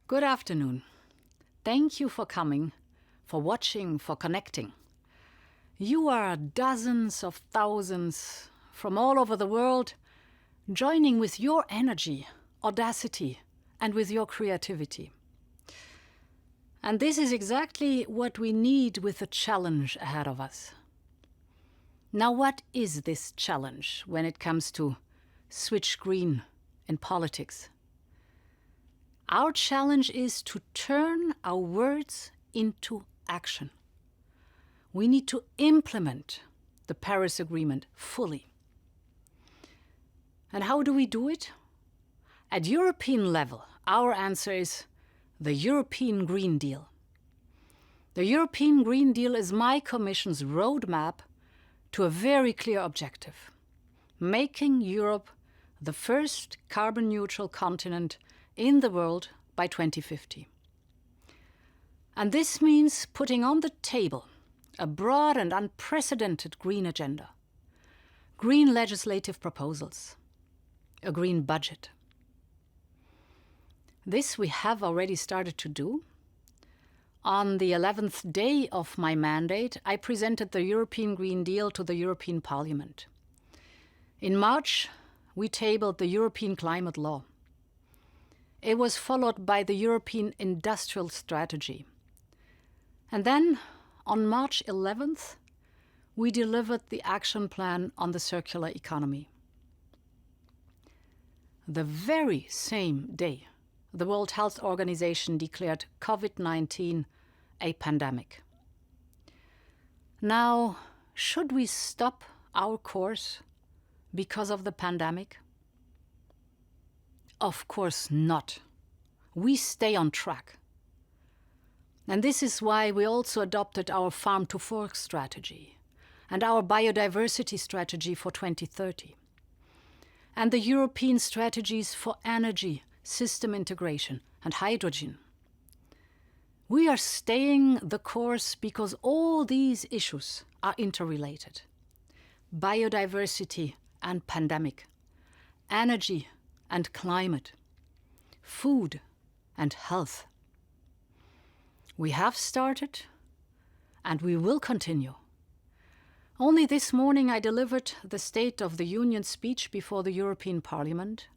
Good afternoon. Thank you for coming, for watching, for connecting. You are dozens of thousands from all over the world joining with your energy, audacity, and with your creativity. And this is exactly what we need with the challenge ahead of us. Now, what is this challenge when it comes to switch green in politics? Our challenge is to turn our words into action. We need to implement the Paris Agreement fully. And how do we do it? At European level, our answer is the European Green Deal. The European Green Deal is my Commission's roadmap to a very clear objective: making Europe the first carbon-neutral continent in the world by 2050. And this means putting on the table a broad and unprecedented green agenda, green legislative proposals, a green budget. This we have already started to do. On the 11th day of my mandate, I presented the European Green Deal to the European Parliament. In March, we tabled the European Climate Law. It was followed by the European Industrial Strategy. And then, on March 11th, we delivered the action plan on the circular economy. The very same day, the World Health Organization declared COVID-19 a pandemic. Now, should we stop our course because of the pandemic? Of course not. We stay on track. And this is why we also adopted our Farm to Fork strategy and our biodiversity strategy for 2030 and the European strategies for energy, system integration and hydrogen. We are staying the course because all these issues are interrelated: biodiversity and pandemic, energy and climate, food and health. We have started and we will continue. Only this morning I delivered the State of the Union speech before the European Parliament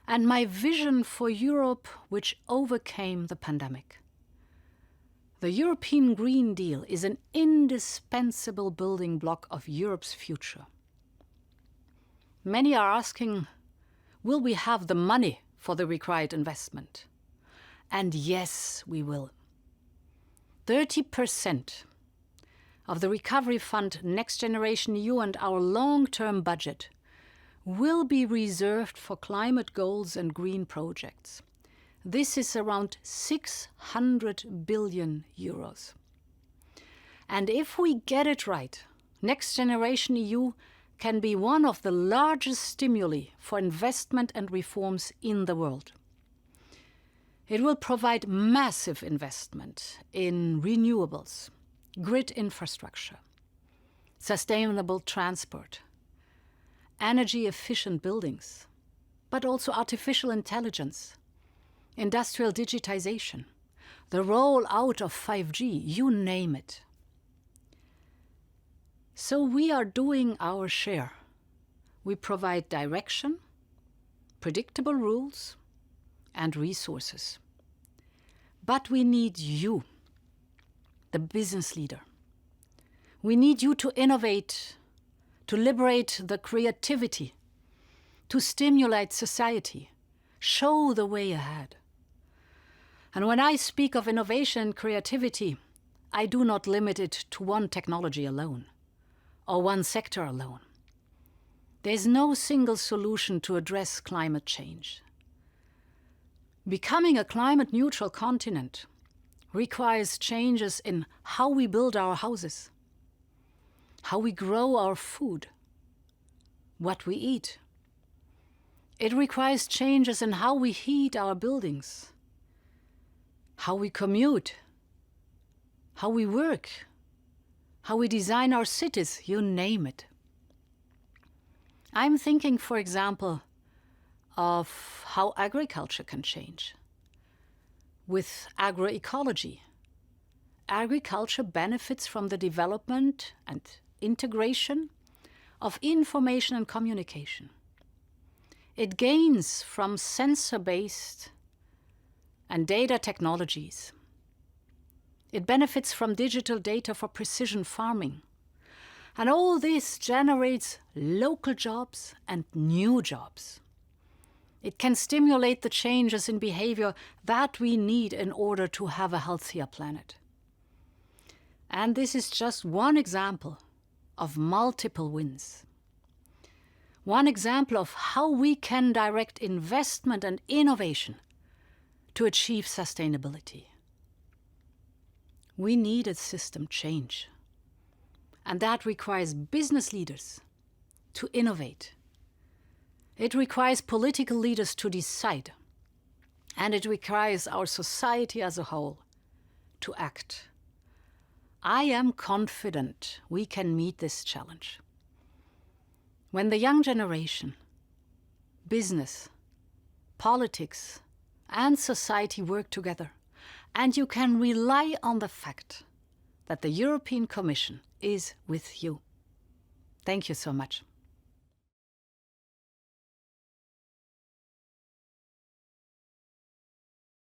and my vision for Europe which overcame the pandemic. The European Green Deal is an indispensable building block of Europe's future. Many are asking, will we have the money for the required investment? And yes, we will. 30% of the Recovery Fund, Next Generation EU and our long-term budget will be reserved for climate goals and green projects. This is around 600 billion euros. And if we get it right, Next Generation EU can be one of the largest stimuli for investment and reforms in the world. It will provide massive investment in renewables, grid infrastructure, sustainable transport, energy-efficient buildings, but also artificial intelligence, industrial digitization, the rollout of 5G, you name it. So we are doing our share. We provide direction, predictable rules, and resources. But we need you, the business leader. We need you to innovate, to liberate the creativity, to stimulate society, show the way ahead. And when I speak of innovation and creativity, I do not limit it to one technology alone or one sector alone. There is no single solution to address climate change. Becoming a climate-neutral continent requires changes in how we build our houses, how we grow our food, what we eat. It requires changes in how we heat our buildings, how we commute, how we work, how we design our cities, you name it. I'm thinking, for example, of how agriculture can change. with agroecology. Agriculture benefits from the development and integration of information and communication. It gains from sensor-based and data technologies. It benefits from digital data for precision farming. And all this generates local jobs and new jobs. It can stimulate the changes in behavior that we need in order to have a healthier planet. And this is just one example of multiple wins. One example of how we can direct investment and innovation to achieve sustainability. We need a system change. And that requires business leaders to innovate. It requires political leaders to decide. And it requires our society as a whole to act. I am confident we can meet this challenge. When the young generation, business, politics, and society work together, and you can rely on the fact that the European Commission is with you. Thank you so much.